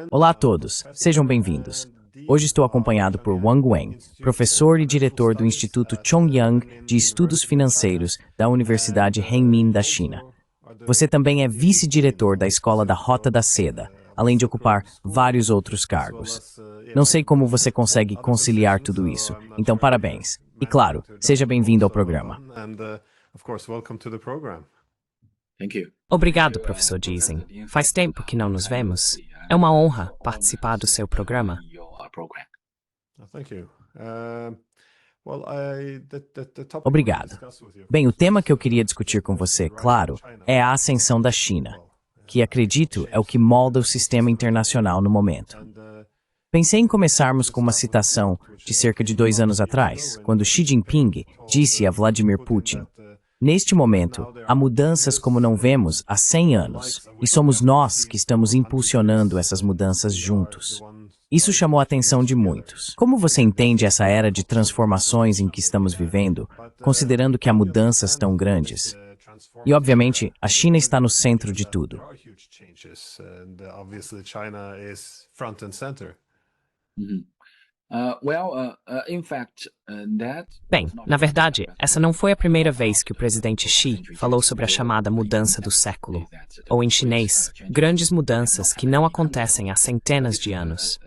Olá a todos, sejam bem-vindos. Hoje estou acompanhado por Wang Wen, professor e diretor do Instituto Chongyang de Estudos Financeiros da Universidade Renmin da China. Você também é vice-diretor da Escola da Rota da Seda, além de ocupar vários outros cargos. Não sei como você consegue conciliar tudo isso, então parabéns. E claro, seja bem-vindo ao programa. Obrigado, professor Giesen. Faz tempo que não nos vemos. É uma honra participar do seu programa. Obrigado. Bem, o tema que eu queria discutir com você, claro, é a ascensão da China, que acredito é o que molda o sistema internacional no momento. Pensei em começarmos com uma citação de cerca de 2 anos atrás, quando Xi Jinping disse a Vladimir Putin: "Neste momento, há mudanças como não vemos há 100 anos, e somos nós que estamos impulsionando essas mudanças juntos." Isso chamou a atenção de muitos. Como você entende essa era de transformações em que estamos vivendo, considerando que há mudanças tão grandes? E, obviamente, a China está no centro de tudo. Bem, na verdade, essa não foi a primeira vez que o presidente Xi falou sobre a chamada mudança do século, ou em chinês, grandes mudanças que não acontecem há centenas de anos.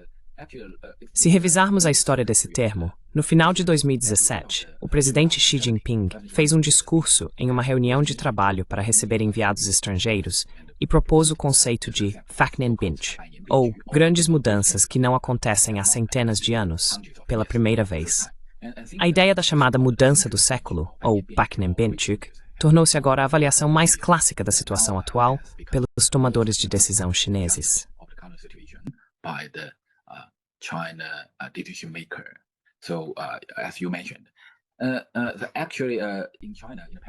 Se revisarmos a história desse termo, no final de 2017, o presidente Xi Jinping fez um discurso em uma reunião de trabalho para receber enviados estrangeiros e propôs o conceito de Faknenbinch, ou grandes mudanças que não acontecem há centenas de anos, pela primeira vez. A ideia da chamada mudança do século, ou Faknenbinch, tornou-se agora a avaliação mais clássica da situação atual pelos tomadores de decisão chineses.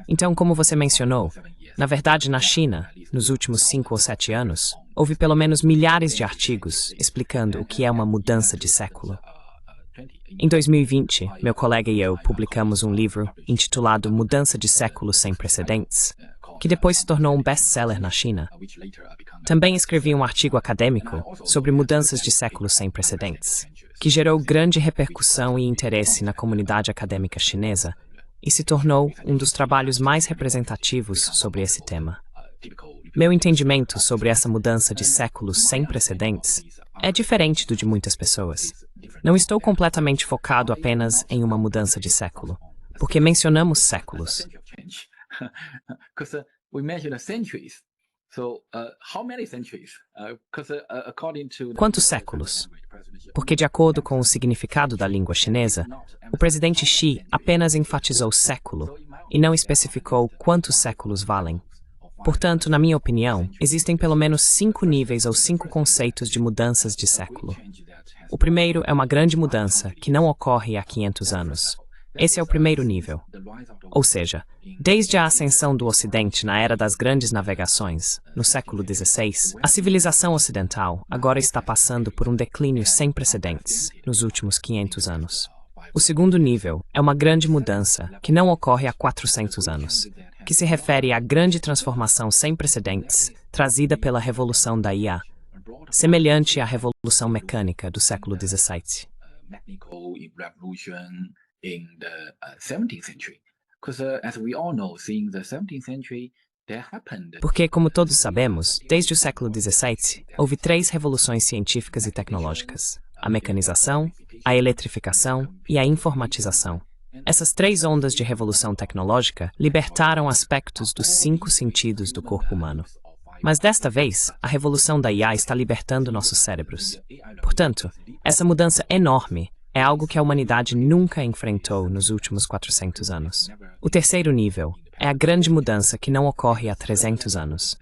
Então, como você mencionou, na verdade, na China, nos últimos 5 ou 7 anos, houve pelo menos milhares de artigos explicando o que é uma mudança de século. Em 2020, meu colega e eu publicamos um livro intitulado Mudança de Século Sem Precedentes, que depois se tornou um best-seller na China. Também escrevi um artigo acadêmico sobre mudanças de século sem precedentes, que gerou grande repercussão e interesse na comunidade acadêmica chinesa e se tornou um dos trabalhos mais representativos sobre esse tema. Meu entendimento sobre essa mudança de séculos sem precedentes é diferente do de muitas pessoas. Não estou completamente focado apenas em uma mudança de século, porque mencionamos séculos. Quantos séculos? Porque, de acordo com o significado da língua chinesa, o presidente Xi apenas enfatizou século e não especificou quantos séculos valem. Portanto, na minha opinião, existem pelo menos 5 níveis ou 5 conceitos de mudanças de século. O primeiro é uma grande mudança que não ocorre há 500 anos. Esse é o primeiro nível. Ou seja, desde a ascensão do Ocidente na era das grandes navegações, no século XVI, a civilização ocidental agora está passando por um declínio sem precedentes nos últimos 500 anos. O segundo nível é uma grande mudança que não ocorre há 400 anos, que se refere à grande transformação sem precedentes trazida pela revolução da IA, semelhante à revolução mecânica do século XVII. Porque, como todos sabemos, desde o século XVII, houve 3 revoluções científicas e tecnológicas: a mecanização, a eletrificação e a informatização. Essas 3 ondas de revolução tecnológica libertaram aspectos dos 5 sentidos do corpo humano. Mas desta vez, a revolução da IA está libertando nossos cérebros. Portanto, essa mudança enorme é algo que a humanidade nunca enfrentou nos últimos 400 anos. O terceiro nível é a grande mudança que não ocorre há 300 anos.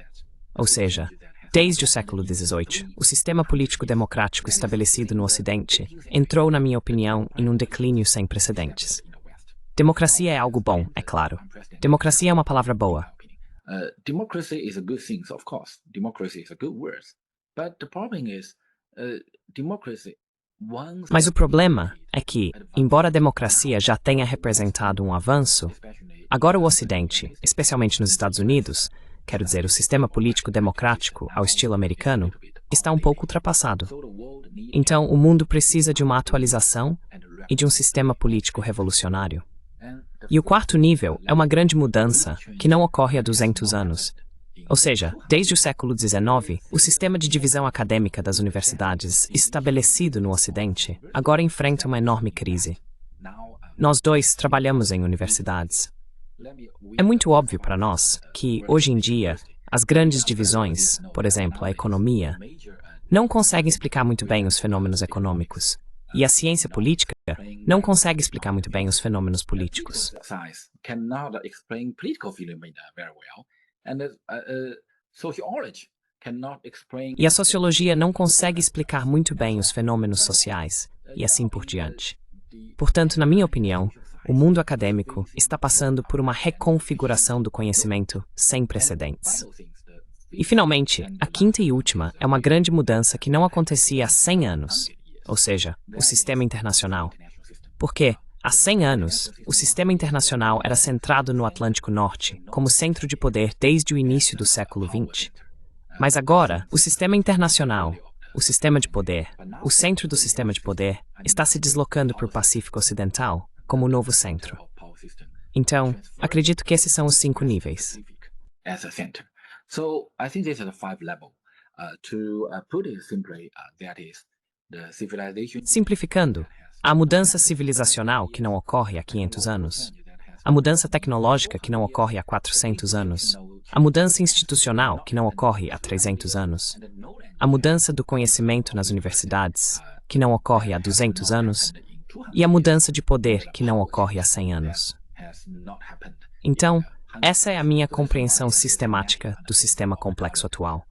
Ou seja, desde o século XVIII, o sistema político democrático estabelecido no Ocidente entrou, na minha opinião, em um declínio sem precedentes. Democracia é algo bom, é claro. Democracia é uma palavra boa. Democracy is a good thing, of course. Democracy is a good word. But the problem is, democracy. Mas o problema é que, embora a democracia já tenha representado um avanço, agora o Ocidente, especialmente nos Estados Unidos, quero dizer, o sistema político democrático ao estilo americano, está um pouco ultrapassado. Então, o mundo precisa de uma atualização e de um sistema político revolucionário. E o quarto nível é uma grande mudança que não ocorre há 200 anos. Ou seja, desde o século XIX, o sistema de divisão acadêmica das universidades, estabelecido no Ocidente, agora enfrenta uma enorme crise. Nós dois trabalhamos em universidades. É muito óbvio para nós que, hoje em dia, as grandes divisões, por exemplo, a economia, não conseguem explicar muito bem os fenômenos econômicos. E a ciência política não consegue explicar muito bem os fenômenos políticos. E a sociologia não consegue explicar muito bem os fenômenos sociais, e assim por diante. Portanto, na minha opinião, o mundo acadêmico está passando por uma reconfiguração do conhecimento sem precedentes. E, finalmente, a quinta e última é uma grande mudança que não acontecia há 100 anos, ou seja, o sistema internacional. Porque, há 100 anos, o sistema internacional era centrado no Atlântico Norte, como centro de poder desde o início do século XX. Mas agora, o sistema internacional, o sistema de poder, o centro do sistema de poder, está se deslocando para o Pacífico Ocidental, como o novo centro. Então, acredito que esses são os 5 níveis. So I think these are the 5 levels. To put it simply, that is the civilization. Simplificando, a mudança civilizacional que não ocorre há 500 anos, a mudança tecnológica que não ocorre há 400 anos, a mudança institucional que não ocorre há 300 anos, a mudança do conhecimento nas universidades que não ocorre há 200 anos e a mudança de poder que não ocorre há 100 anos. Então, essa é a minha compreensão sistemática do sistema complexo atual.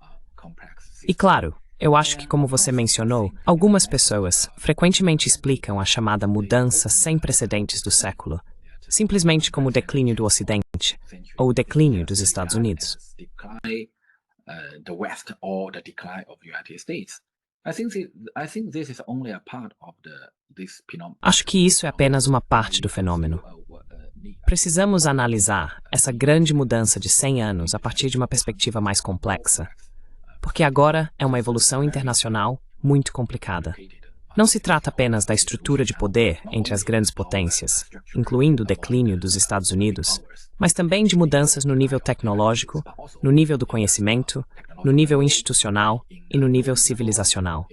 E claro, eu acho que, como você mencionou, algumas pessoas frequentemente explicam a chamada mudança sem precedentes do século, simplesmente como o declínio do Ocidente, ou o declínio dos Estados Unidos. Acho que isso é apenas uma parte do fenômeno. Precisamos analisar essa grande mudança de 100 anos a partir de uma perspectiva mais complexa, porque agora é uma evolução internacional muito complicada. Não se trata apenas da estrutura de poder entre as grandes potências, incluindo o declínio dos Estados Unidos, mas também de mudanças no nível tecnológico, no nível do conhecimento, no nível institucional e no nível civilizacional.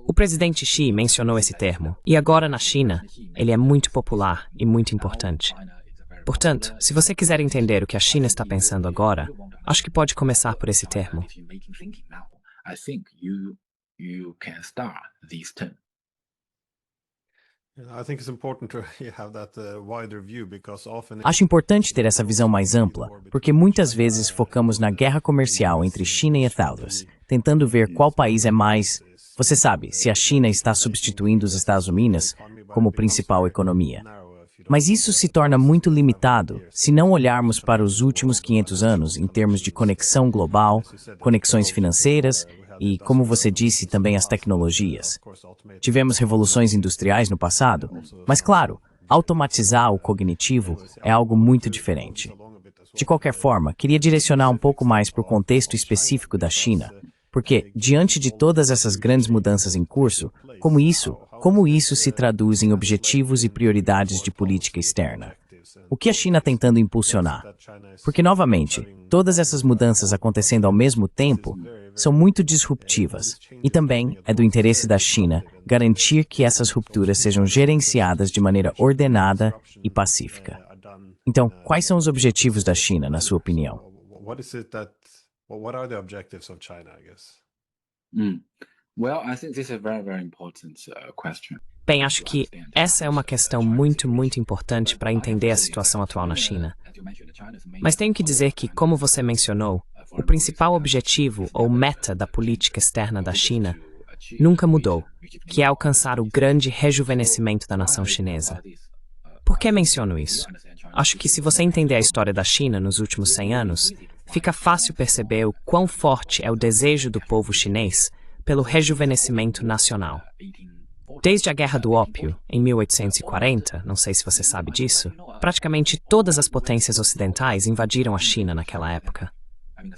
O presidente Xi mencionou esse termo, e agora na China, ele é muito popular e muito importante. Portanto, se você quiser entender o que a China está pensando agora, acho que pode começar por esse termo. Acho importante ter essa visão mais ampla, porque muitas vezes focamos na guerra comercial entre China e Estados Unidos, tentando ver qual país é mais... Você sabe, se a China está substituindo os Estados Unidos como principal economia. Mas isso se torna muito limitado se não olharmos para os últimos 500 anos em termos de conexão global, conexões financeiras e, como você disse, também as tecnologias. Tivemos revoluções industriais no passado, mas claro, automatizar o cognitivo é algo muito diferente. De qualquer forma, queria direcionar um pouco mais para o contexto específico da China, porque, diante de todas essas grandes mudanças em curso, como isso se traduz em objetivos e prioridades de política externa? O que a China está tentando impulsionar? Porque, novamente, todas essas mudanças acontecendo ao mesmo tempo são muito disruptivas, e também é do interesse da China garantir que essas rupturas sejam gerenciadas de maneira ordenada e pacífica. Então, quais são os objetivos da China, na sua opinião? What are the objectives of China, I guess? Well, I think this is a very, very important question. Bem, acho que essa é uma questão muito, muito importante para entender a situação atual na China. Mas tenho que dizer que, como você mencionou, o principal objetivo ou meta da política externa da China nunca mudou, que é alcançar o grande rejuvenescimento da nação chinesa. Por que menciono isso? Acho que se você entender a história da China nos últimos 100 anos, fica fácil perceber o quão forte é o desejo do povo chinês pelo rejuvenescimento nacional. Desde a Guerra do Ópio, em 1840, não sei se você sabe disso, praticamente todas as potências ocidentais invadiram a China naquela época.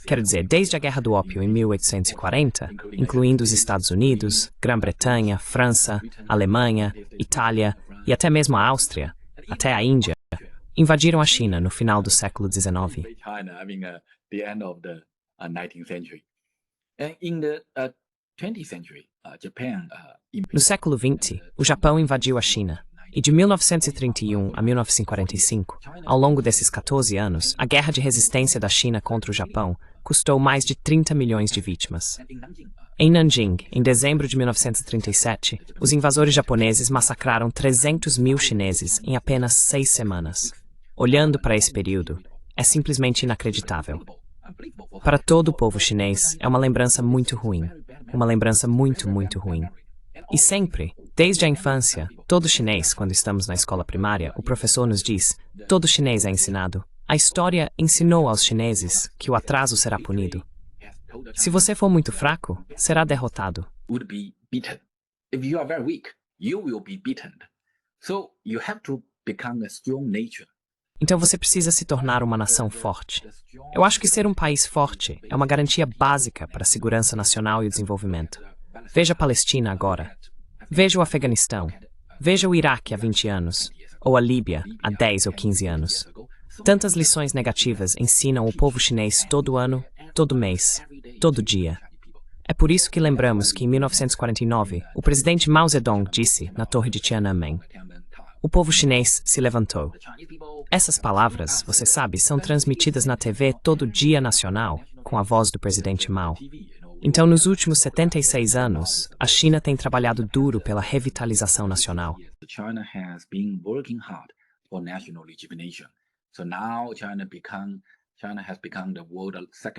Quero dizer, desde a Guerra do Ópio em 1840, incluindo os Estados Unidos, Grã-Bretanha, França, Alemanha, Itália e até mesmo a Áustria, até a Índia, invadiram a China no final do século XIX. No século XX, o Japão invadiu a China. E de 1931 a 1945, ao longo desses 14 anos, a guerra de resistência da China contra o Japão custou mais de 30 milhões de vítimas. Em Nanjing, em dezembro de 1937, os invasores japoneses massacraram 300 mil chineses em apenas 6 semanas. Olhando para esse período, é simplesmente inacreditável. Para todo o povo chinês, é uma lembrança muito ruim. Uma lembrança muito, muito ruim. E sempre, desde a infância, todo chinês, quando estamos na escola primária, o professor nos diz, todo chinês é ensinado. A história ensinou aos chineses que o atraso será punido. Se você for muito fraco, será derrotado. Então você precisa se tornar uma nação forte. Eu acho que ser um país forte é uma garantia básica para a segurança nacional e o desenvolvimento. Veja a Palestina agora. Veja o Afeganistão. Veja o Iraque há 20 anos. Ou a Líbia há 10 ou 15 anos. Tantas lições negativas ensinam o povo chinês todo ano, todo mês, todo dia. É por isso que lembramos que em 1949, o presidente Mao Zedong disse na Torre de Tiananmen: o povo chinês se levantou. Essas palavras, você sabe, são transmitidas na TV todo dia nacional, com a voz do presidente Mao. Então, nos últimos 76 anos, a China tem trabalhado duro pela revitalização nacional.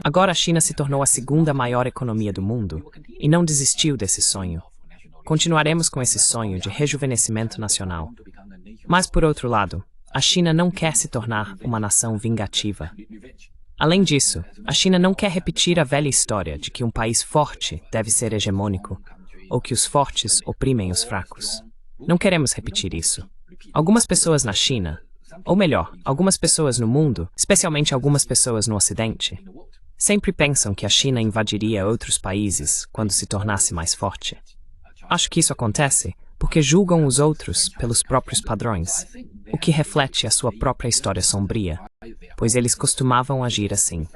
Agora a China se tornou a segunda maior economia do mundo e não desistiu desse sonho. Continuaremos com esse sonho de rejuvenescimento nacional. Mas, por outro lado, a China não quer se tornar uma nação vingativa. Além disso, a China não quer repetir a velha história de que um país forte deve ser hegemônico, ou que os fortes oprimem os fracos. Não queremos repetir isso. Algumas pessoas na China, ou melhor, algumas pessoas no mundo, especialmente algumas pessoas no Ocidente, sempre pensam que a China invadiria outros países quando se tornasse mais forte. Acho que isso acontece porque julgam os outros pelos próprios padrões, o que reflete a sua própria história sombria, pois eles costumavam agir assim.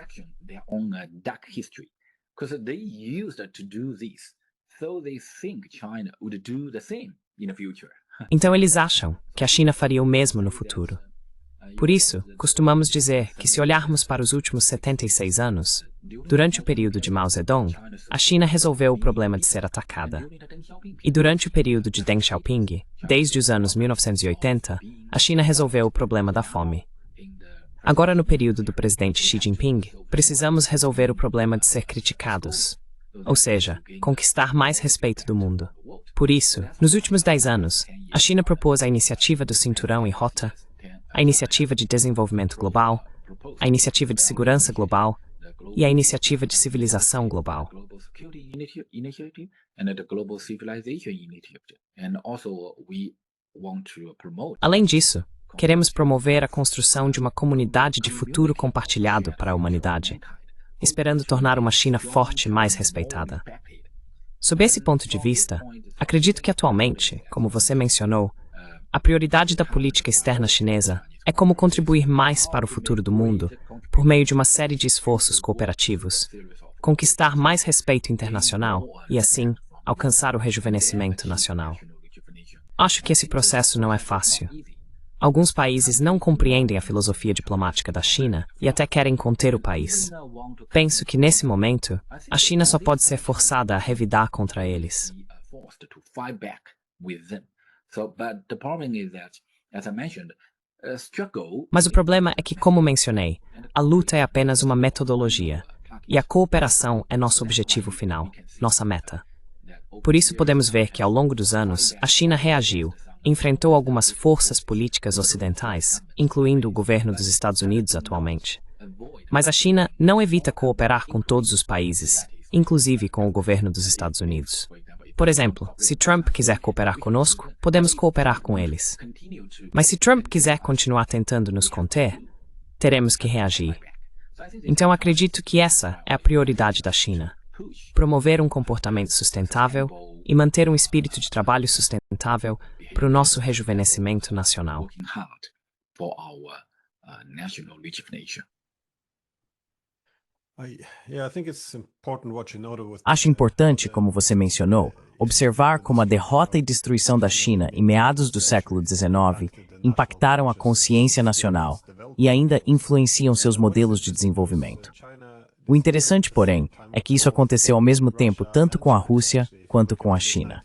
Então eles acham que a China faria o mesmo no futuro. Por isso, costumamos dizer que se olharmos para os últimos 76 anos, durante o período de Mao Zedong, a China resolveu o problema de ser atacada. E durante o período de Deng Xiaoping, desde os anos 1980, a China resolveu o problema da fome. Agora, no período do presidente Xi Jinping, precisamos resolver o problema de ser criticados, ou seja, conquistar mais respeito do mundo. Por isso, nos últimos 10 anos, a China propôs a iniciativa do Cinturão e Rota, a iniciativa de desenvolvimento global, a iniciativa de segurança global e a iniciativa de civilização global. Além disso, queremos promover a construção de uma comunidade de futuro compartilhado para a humanidade, esperando tornar uma China forte e mais respeitada. Sob esse ponto de vista, acredito que atualmente, como você mencionou, a prioridade da política externa chinesa é como contribuir mais para o futuro do mundo por meio de uma série de esforços cooperativos, conquistar mais respeito internacional e, assim, alcançar o rejuvenescimento nacional. Acho que esse processo não é fácil. Alguns países não compreendem a filosofia diplomática da China e até querem conter o país. Penso que, nesse momento, a China só pode ser forçada a revidar contra eles. Mas o problema é que, como mencionei, a luta é apenas uma metodologia, e a cooperação é nosso objetivo final, nossa meta. Por isso podemos ver que, ao longo dos anos, a China reagiu, enfrentou algumas forças políticas ocidentais, incluindo o governo dos Estados Unidos atualmente. Mas a China não evita cooperar com todos os países, inclusive com o governo dos Estados Unidos. Por exemplo, se Trump quiser cooperar conosco, podemos cooperar com eles. Mas se Trump quiser continuar tentando nos conter, teremos que reagir. Então acredito que essa é a prioridade da China: promover um comportamento sustentável e manter um espírito de trabalho sustentável para o nosso rejuvenescimento nacional. Acho importante, como você mencionou, observar como a derrota e destruição da China em meados do século XIX impactaram a consciência nacional e ainda influenciam seus modelos de desenvolvimento. O interessante, porém, é que isso aconteceu ao mesmo tempo tanto com a Rússia quanto com a China.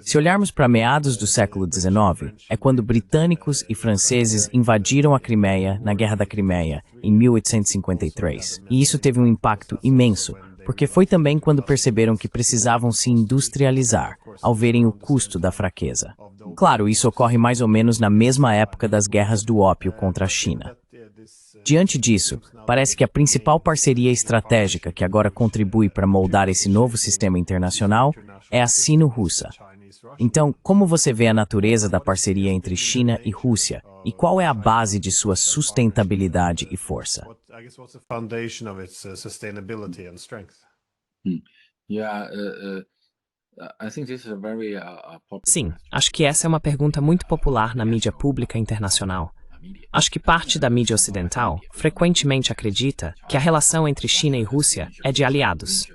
Se olharmos para meados do século XIX, é quando britânicos e franceses invadiram a Crimeia na Guerra da Crimeia, em 1853. E isso teve um impacto imenso, porque foi também quando perceberam que precisavam se industrializar, ao verem o custo da fraqueza. Claro, isso ocorre mais ou menos na mesma época das guerras do ópio contra a China. Diante disso, parece que a principal parceria estratégica que agora contribui para moldar esse novo sistema internacional é a sino-russa. Então, como você vê a natureza da parceria entre China e Rússia e qual é a base de sua sustentabilidade e força? Sim, acho que essa é uma pergunta muito popular na mídia pública internacional. Acho que parte da mídia ocidental frequentemente acredita que a relação entre China e Rússia é de aliados.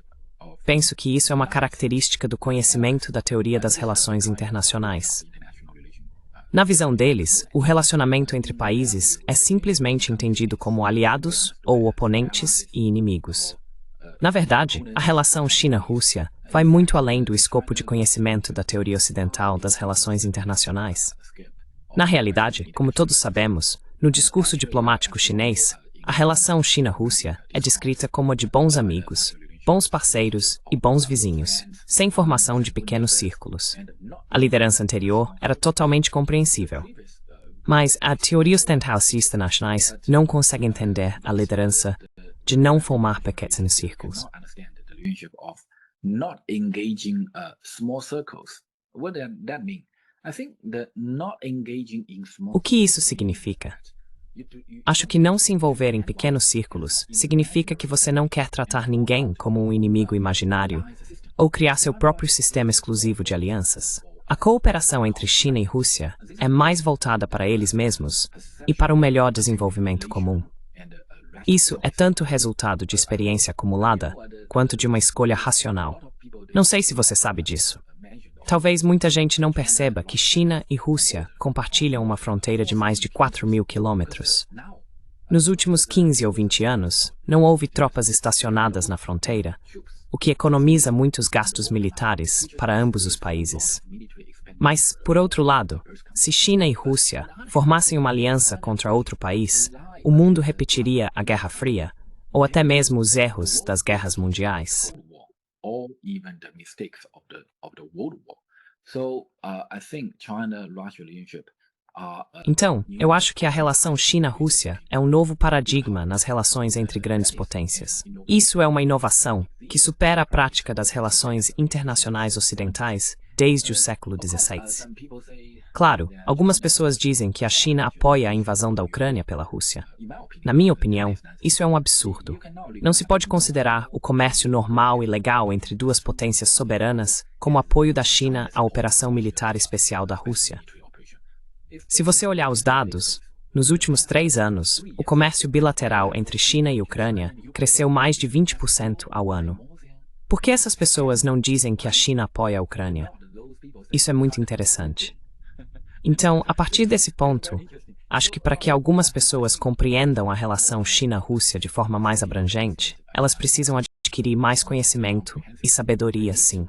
Penso que isso é uma característica do conhecimento da teoria das relações internacionais. Na visão deles, o relacionamento entre países é simplesmente entendido como aliados ou oponentes e inimigos. Na verdade, a relação China-Rússia vai muito além do escopo de conhecimento da teoria ocidental das relações internacionais. Na realidade, como todos sabemos, no discurso diplomático chinês, a relação China-Rússia é descrita como a de bons amigos, bons parceiros e bons vizinhos, sem formação de pequenos círculos. A liderança anterior era totalmente compreensível. Mas a teoria ocidental internacionais não consegue entender a liderança de não formar pequenos círculos. O que isso significa? Acho que não se envolver em pequenos círculos significa que você não quer tratar ninguém como um inimigo imaginário ou criar seu próprio sistema exclusivo de alianças. A cooperação entre China e Rússia é mais voltada para eles mesmos e para o melhor desenvolvimento comum. Isso é tanto resultado de experiência acumulada quanto de uma escolha racional. Não sei se você sabe disso. Talvez muita gente não perceba que China e Rússia compartilham uma fronteira de mais de 4.000 quilômetros. Nos últimos 15 ou 20 anos, não houve tropas estacionadas na fronteira, o que economiza muitos gastos militares para ambos os países. Mas, por outro lado, se China e Rússia formassem uma aliança contra outro país, o mundo repetiria a Guerra Fria, ou até mesmo os erros das guerras mundiais. Então, eu acho que a relação China-Rússia é um novo paradigma nas relações entre grandes potências. Isso é uma inovação que supera a prática das relações internacionais ocidentais desde o século XVI. Claro, algumas pessoas dizem que a China apoia a invasão da Ucrânia pela Rússia. Na minha opinião, isso é um absurdo. Não se pode considerar o comércio normal e legal entre duas potências soberanas como apoio da China à operação militar especial da Rússia. Se você olhar os dados, nos últimos 3 anos, o comércio bilateral entre China e Ucrânia cresceu mais de 20% ao ano. Por que essas pessoas não dizem que a China apoia a Ucrânia? Isso é muito interessante. Então, a partir desse ponto, acho que para que algumas pessoas compreendam a relação China-Rússia de forma mais abrangente, elas precisam adquirir mais conhecimento e sabedoria, sim.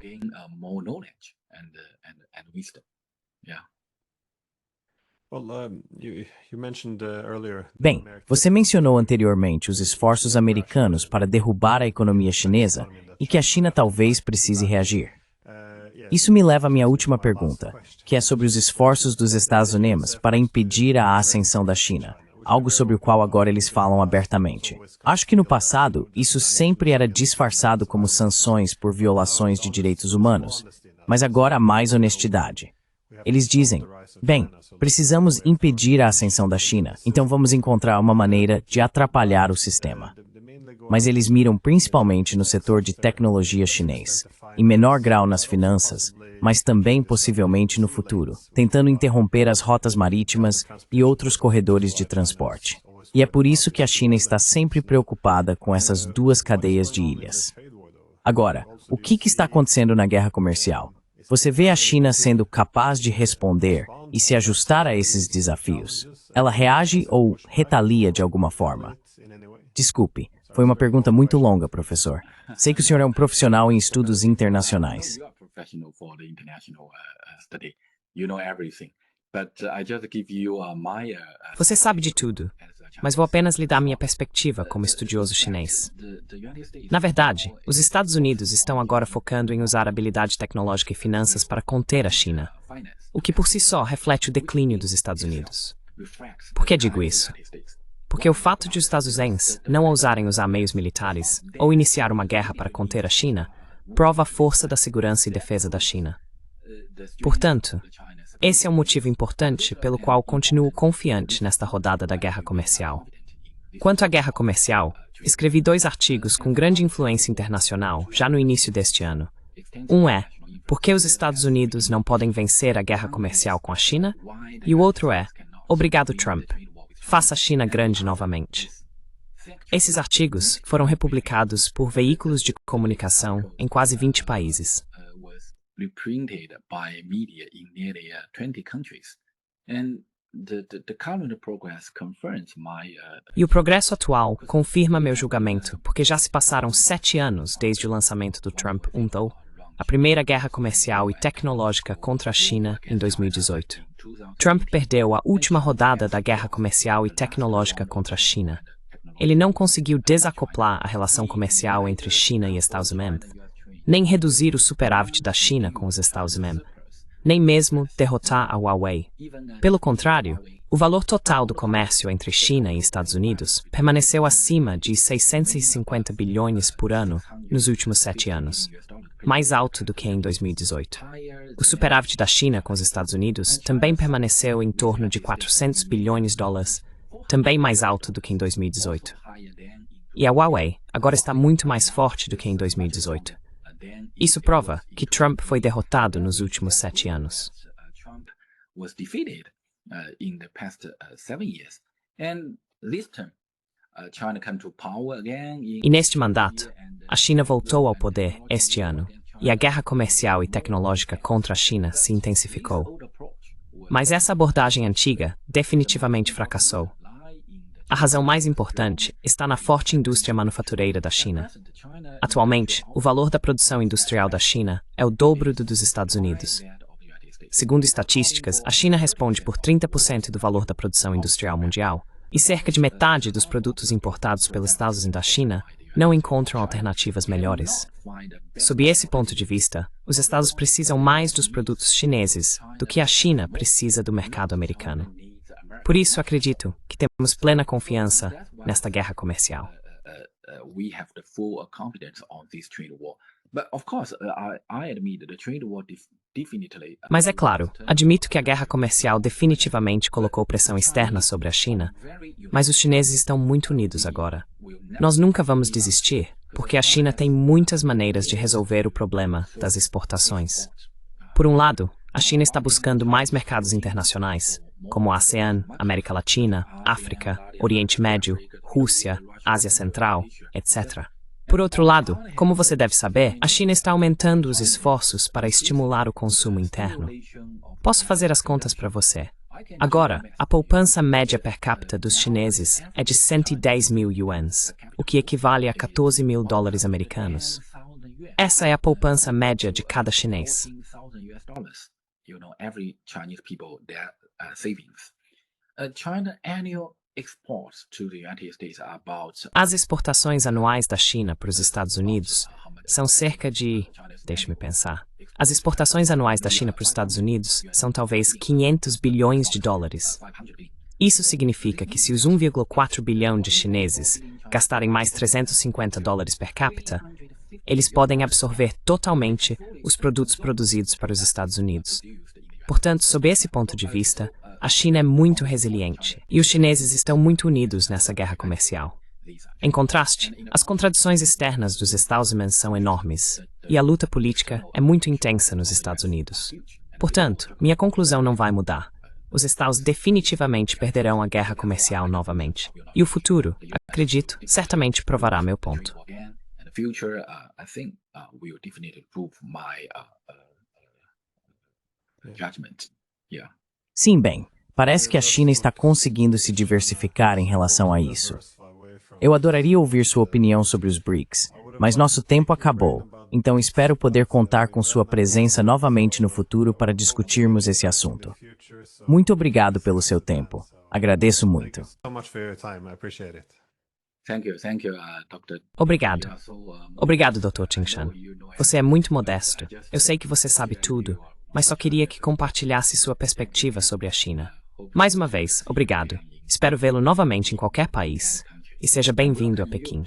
Bem, você mencionou anteriormente os esforços americanos para derrubar a economia chinesa e que a China talvez precise reagir. Isso me leva à minha última pergunta, que é sobre os esforços dos Estados Unidos para impedir a ascensão da China, algo sobre o qual agora eles falam abertamente. Acho que no passado, isso sempre era disfarçado como sanções por violações de direitos humanos, Mas agora há mais honestidade. Eles dizem, bem, precisamos impedir a ascensão da China, então vamos encontrar uma maneira de atrapalhar o sistema. Mas eles miram principalmente no setor de tecnologia chinês, em menor grau nas finanças, mas também possivelmente no futuro, tentando interromper as rotas marítimas e outros corredores de transporte. E é por isso que a China está sempre preocupada com essas duas cadeias de ilhas. Agora, o que está acontecendo na guerra comercial? Você vê a China sendo capaz de responder e se ajustar a esses desafios? Ela reage ou retalia de alguma forma? Desculpe, foi uma pergunta muito longa, professor. Sei que o senhor é um profissional em estudos internacionais. Você sabe de tudo, mas vou apenas lhe dar minha perspectiva como estudioso chinês. Na verdade, os Estados Unidos estão agora focando em usar habilidade tecnológica e finanças para conter a China, o que por si só reflete o declínio dos Estados Unidos. Por que digo isso? Porque o fato de os Estados Unidos não ousarem usar meios militares ou iniciar uma guerra para conter a China prova a força da segurança e defesa da China. Portanto, esse é um motivo importante pelo qual continuo confiante nesta rodada da guerra comercial. Quanto à guerra comercial, escrevi 2 artigos com grande influência internacional já no início deste ano. Um é Por que os Estados Unidos não podem vencer a guerra comercial com a China? E o outro é Obrigado, Trump. Faça a China grande novamente. Esses artigos foram republicados por veículos de comunicação em quase 20 países. Reprinted by media in nearly 20 countries. And the current progress confirms my E o progresso atual confirma meu julgamento, porque já se passaram 7 anos desde o lançamento do Trump 1, a primeira guerra comercial e tecnológica contra a China em 2018. Trump perdeu a última rodada da guerra comercial e tecnológica contra a China. Ele não conseguiu desacoplar a relação comercial entre China e Estados Unidos, nem reduzir o superávit da China com os Estados Unidos, nem mesmo derrotar a Huawei. Pelo contrário, o valor total do comércio entre China e Estados Unidos permaneceu acima de 650 bilhões por ano nos últimos 7 anos, mais alto do que em 2018. O superávit da China com os Estados Unidos também permaneceu em torno de 400 bilhões de dólares, também mais alto do que em 2018. E a Huawei agora está muito mais forte do que em 2018. Isso prova que Trump foi derrotado nos últimos 7 anos. E neste mandato, a China voltou ao poder este ano, e a guerra comercial e tecnológica contra a China se intensificou. Mas essa abordagem antiga definitivamente fracassou. A razão mais importante está na forte indústria manufatureira da China. Atualmente, o valor da produção industrial da China é o dobro do dos Estados Unidos. Segundo estatísticas, a China responde por 30% do valor da produção industrial mundial, e cerca de metade dos produtos importados pelos Estados Unidos da China não encontram alternativas melhores. Sob esse ponto de vista, os Estados precisam mais dos produtos chineses do que a China precisa do mercado americano. Por isso, acredito que temos plena confiança nesta guerra comercial. Mas é claro, admito que a guerra comercial definitivamente colocou pressão externa sobre a China, mas os chineses estão muito unidos agora. Nós nunca vamos desistir, porque a China tem muitas maneiras de resolver o problema das exportações. Por um lado, a China está buscando mais mercados internacionais, como a ASEAN, América Latina, África, Oriente Médio, Rússia, Ásia Central, etc. Por outro lado, como você deve saber, a China está aumentando os esforços para estimular o consumo interno. Posso fazer as contas para você. Agora, a poupança média per capita dos chineses é de 110 mil yuans, o que equivale a 14 mil dólares americanos. Essa é a poupança média de cada chinês. As exportações anuais da China para os Estados Unidos são cerca de... Deixe-me pensar. As exportações anuais da China para os Estados Unidos são talvez 500 bilhões de dólares. Isso significa que se os 1,4 bilhão de chineses gastarem mais 350 dólares per capita, eles podem absorver totalmente os produtos produzidos para os Estados Unidos. Portanto, sob esse ponto de vista, a China é muito resiliente e os chineses estão muito unidos nessa guerra comercial. Em contraste, as contradições externas dos Estados são enormes e a luta política é muito intensa nos Estados Unidos. Portanto, minha conclusão não vai mudar. Os Estados definitivamente perderão a guerra comercial novamente. E o futuro, acredito, certamente provará meu ponto. Sim, bem, parece que a China está conseguindo se diversificar em relação a isso. Eu adoraria ouvir sua opinião sobre os BRICS, mas nosso tempo acabou, então espero poder contar com sua presença novamente no futuro para discutirmos esse assunto. Muito obrigado pelo seu tempo. Agradeço muito. Obrigado. Obrigado, Dr. Qingshan. Você é muito modesto. Eu sei que você sabe tudo, mas só queria que compartilhasse sua perspectiva sobre a China. Mais uma vez, obrigado. Espero vê-lo novamente em qualquer país. E seja bem-vindo a Pequim.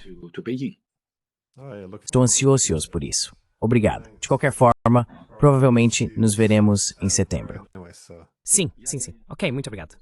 Estou ansioso por isso. Obrigado. De qualquer forma, provavelmente nos veremos em setembro. Sim. Ok, muito obrigado.